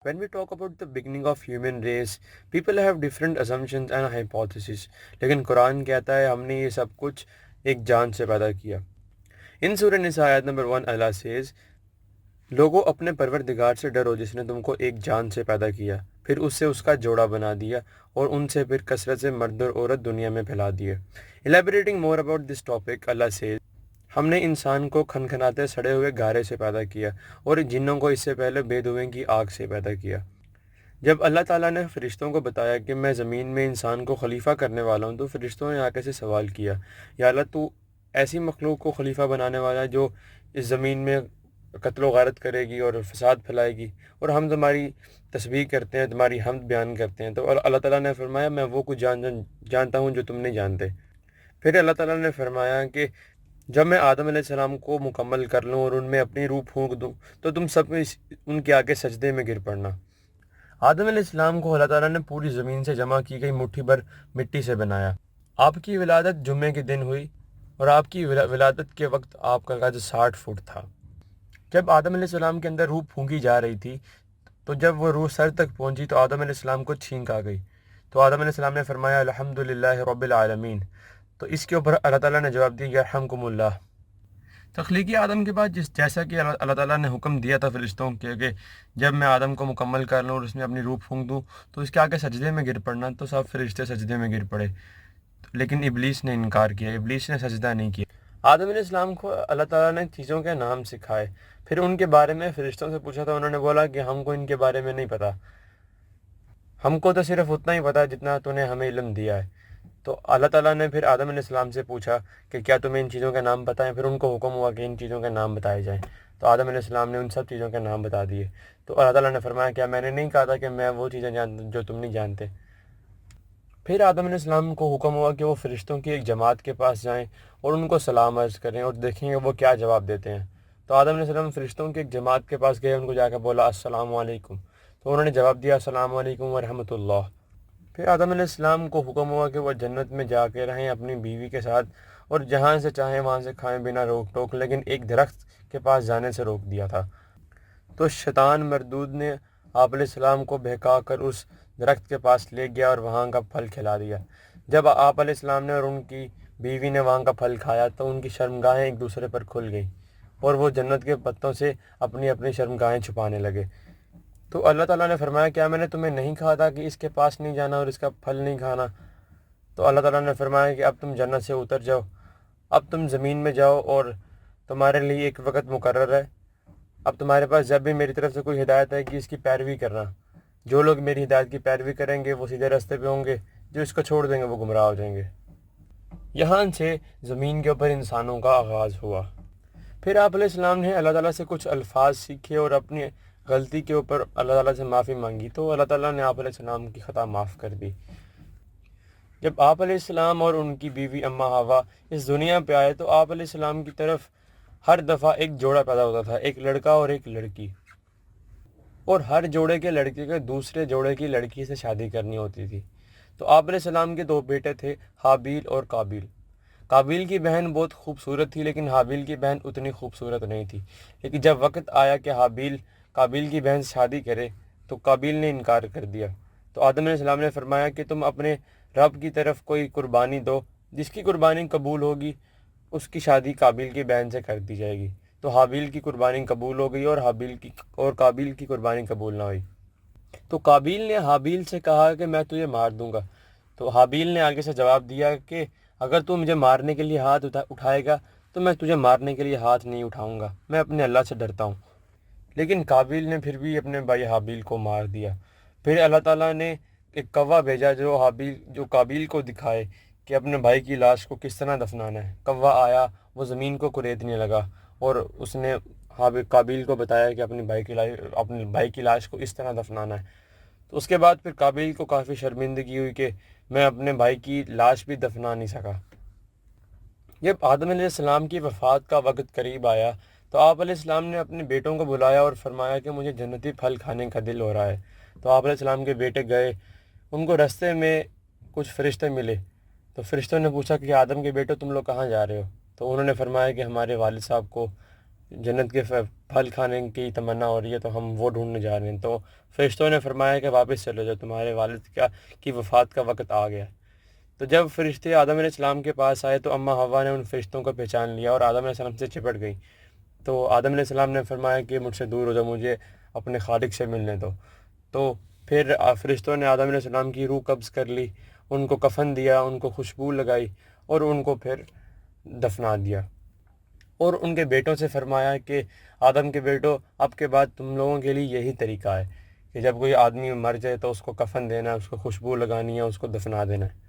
When we talk about the beginning of human race, people have different assumptions and hypotheses. लेकिन कुरान कहता है हमने ये सब कुछ एक जान से पैदा किया. In Surah Nisa ayat number 1, Allah says, लोगों अपने परवरदिगार से डरो जिसने तुमको एक जान से पैदा किया, फिर उससे उसका जोड़ा बना दिया और उनसे फिर कसरत से मर्द और औरत दुनिया में फैला दिए. Elaborating more about this topic, Allah says, हमने इंसान को खनखनाते सड़े हुए गारे से पैदा किया और जिन्नों को इससे पहले बेधुएं की आग से पैदा किया. जब अल्लाह ताला ने फ़रिश्तों को बताया कि मैं ज़मीन में इंसान को खलीफा करने वाला हूँ, तो फ़रिश्तों ने आके से सवाल किया, या अल्लाह तू ऐसी मखलूक को खलीफा बनाने वाला है जो इस ज़मीन में कत्ल व गारत करेगी और फ़साद फैलाएगी, और हम तुम्हारी तस्बीह करते हैं, तुम्हारी हम्द बयान करते हैं. तो अल्लाह ताला ने फरमाया मैं वो कुछ जानता हूँ जो तुम नहीं जानते. फिर अल्लाह ताला ने फरमाया कि जब मैं आदम अलैहिस्सलाम को मुकम्मल कर लूँ और उनमें अपनी रूह फूंक दूँ तो तुम सब उनके आगे सजदे में गिर पड़ना. आदम अलैहिस्सलाम को अल्लाह ताला ने पूरी ज़मीन से जमा की गई मुट्ठी भर मिट्टी से बनाया. आपकी विलादत जुम्मे के दिन हुई और आपकी विलादत के वक्त आपका कद 60 फुट था. जब आदम अलैहिस्सलाम के अंदर रूह फूंकी जा रही थी, तो जब वो रूह सर तक पहुंची तो आदम अलैहिस्सलाम को छींक आ गई. तो आदम अलैहिस्सलाम ने फरमाया अल्हम्दुलिल्लाह रब्बिल आलमीन. तो इसके ऊपर अल्लाह ताला ने जवाब दिया यरहमुकुमुल्लाह. तख्लीकी आदम के बाद जैसा कि अल्लाह ताला ने हुक्म दिया था फरिश्तों के कि जब मैं आदम को मुकम्मल कर लूँ और उसमें अपनी रूह फूंक दूँ तो इसके आगे सजदे में गिर पड़ना, तो सब फरिश्ते सजदे में गिर पड़े. लेकिन इब्लीस ने इनकार किया, इब्लीस ने सजदा नहीं किया. आदम अलैहिस्सलाम को अल्लाह ताला ने चीज़ों के नाम सिखाए. फिर उनके बारे में फरिश्तों से पूछा तो उन्होंने बोला कि हमको इनके बारे में नहीं पता, हमको तो सिर्फ उतना ही पता जितना तूने हमें इल्म दिया है. तो अल्लाह ताला ने फिर आदम अलैहिस्सलाम से पूछा कि क्या तुम्हें इन चीज़ों के नाम पता है. फिर उनको हुक्म हुआ कि इन चीज़ों के नाम बताए जाएं. तो आदम अलैहिस्सलाम ने उन सब चीज़ों के नाम बता दिए. तो अल्लाह ताला ने फरमाया क्या मैंने नहीं कहा था कि मैं वो चीज़ें जानता जो तुम नहीं जानते. फिर आदम अलैहिस्सलाम को हुक्म हुआ कि वो फ़रिश्तों की एक जमात के पास जाएं और उनको सलाम अर्ज़ करें और देखेंगे वो क्या जवाब देते हैं. तो आदम अलैहिस्सलाम फ़रिश्तों की एक जमात के पास गए, उनको जाकर बोला अस्सलामु अलैकुम. तो उन्होंने जवाब दिया अस्सलामु अलैकुम व रहमतुल्लाह. फिर आदम अलैहिस्सलाम को हुक्म हुआ कि वह जन्नत में जाके रहें अपनी बीवी के साथ और जहाँ से चाहें वहाँ से खाएं बिना रोक टोक, लेकिन एक दरख्त के पास जाने से रोक दिया था. तो शैतान मरदूद ने आप अलैहिस्सलाम को बहका कर उस दरख्त के पास ले गया और वहाँ का फल खिला दिया. जब आप अलैहिस्सलाम ने और उनकी बीवी ने वहाँ का फल खाया तो उनकी शर्मगाहें एक दूसरे पर खुल गई और वो जन्नत के पत्तों से अपनी अपनी शर्मगाहें छुपाने लगे. तो अल्लाह ताला ने फरमाया क्या मैंने तुम्हें नहीं कहा था कि इसके पास नहीं जाना और इसका फल नहीं खाना. तो अल्लाह ताला ने फरमाया कि अब तुम जन्नत से उतर जाओ, अब तुम ज़मीन में जाओ और तुम्हारे लिए एक वक्त मुकर्रर है. अब तुम्हारे पास जब भी मेरी तरफ से कोई हिदायत है कि इसकी पैरवी करना. जो लोग मेरी हिदायत की पैरवी करेंगे वो सीधे रास्ते पे होंगे, जो इसको छोड़ देंगे वो गुमराह हो जाएंगे. यहाँ से ज़मीन के ऊपर इंसानों का आगाज़ हुआ. फिर आप अलैहिस्सलाम ने अल्लाह ताला से कुछ अल्फाज सीखे और अपनी गलती के ऊपर अल्लाह ताला से माफ़ी मांगी. तो अल्लाह ताला ने आप अलैहिस्सलाम की ख़ता माफ़ कर दी. जब आप अलैहिस्सलाम और उनकी बीवी अम्मा हवा इस दुनिया पे आए तो आप अलैहिस्सलाम की तरफ हर दफ़ा एक जोड़ा पैदा होता था, एक लड़का और एक लड़की, और हर जोड़े के लड़के के दूसरे जोड़े की लड़की से शादी करनी होती थी. तो आप अलैहिस्सलाम के दो बेटे थे, हाबील और काबिल. काबिल की बहन बहुत खूबसूरत थी लेकिन हाबील की बहन उतनी खूबसूरत नहीं थी. लेकिन जब वक्त आया कि हाबील काबिल की बहन से शादी करे तो काबिल ने इनकार कर दिया. तो आदम अलैहिस्सलाम ने फरमाया कि तुम अपने रब की तरफ कोई कुर्बानी दो, जिसकी कुर्बानी कबूल होगी उसकी शादी काबिल की बहन से कर दी जाएगी. तो हाबील की कुर्बानी कबूल हो गई और काबिल की कुर्बानी कबूल ना हुई. तो काबिल ने हाबील से कहा कि मैं तुझे मार दूंगा. तो हाबील ने आगे से जवाब दिया कि अगर तू मुझे मारने के लिए हाथ उठाएगा तो मैं तुझे मारने के लिए हाथ नहीं उठाऊंगा, मैं अपने अल्लाह से डरता हूँ. लेकिन काबिल ने फिर भी अपने भाई हाबील को मार दिया. फिर अल्लाह ताला ने एक कौवा भेजा जो काबिल को दिखाए कि अपने भाई की लाश को किस तरह दफनाना है. कौवा आया, वो ज़मीन को कुरेदने लगा और उसने काबिल को बताया कि अपने भाई की लाश को इस तरह दफनाना है. तो उसके बाद फिर काबिल को काफ़ी शर्मिंदगी हुई कि मैं अपने भाई की लाश भी दफना नहीं सका. जब आदम अलैहिस्सलाम की वफ़ात का वक्त करीब आया तो आप अलैहिस्सलाम ने अपने बेटों को बुलाया और फरमाया कि मुझे जन्नती फल खाने का दिल हो रहा है. तो आप अलैहिस्सलाम के बेटे गए, उनको रास्ते में कुछ फ़रिश्ते मिले. तो फ़रिश्तों ने पूछा कि आदम के बेटो तुम लोग कहाँ जा रहे हो. तो उन्होंने फरमाया कि हमारे वालिद साहब को جنت کے پھل کھانے کی تمنا ہو رہی ہے، تو ہم وہ ڈھونڈنے جا رہے ہیں۔ تو فرشتوں نے فرمایا کہ واپس چلو جاؤ، تمہارے والد کی وفات کا وقت آ گیا۔ تو جب فرشتے آدم علیہ السلام کے پاس آئے تو اماں حوا نے ان فرشتوں کو پہچان لیا اور آدم علیہ السلام سے چپٹ گئی۔ تو آدم علیہ السلام نے فرمایا کہ مجھ سے دور ہو جاؤ، مجھے اپنے خالق سے ملنے دو۔ تو پھر فرشتوں نے آدم علیہ السلام کی روح قبض کر لی، ان کو کفن دیا، ان کو خوشبو لگائی اور ان کو پھر دفنا دیا۔ اور ان کے بیٹوں سے فرمایا کہ آدم کے بیٹوں، اب کے بعد تم لوگوں کے لیے یہی طریقہ ہے کہ جب کوئی آدمی مر جائے تو اس کو کفن دینا ہے، اس کو خوشبو لگانی ہے، اس کو دفنا دینا ہے۔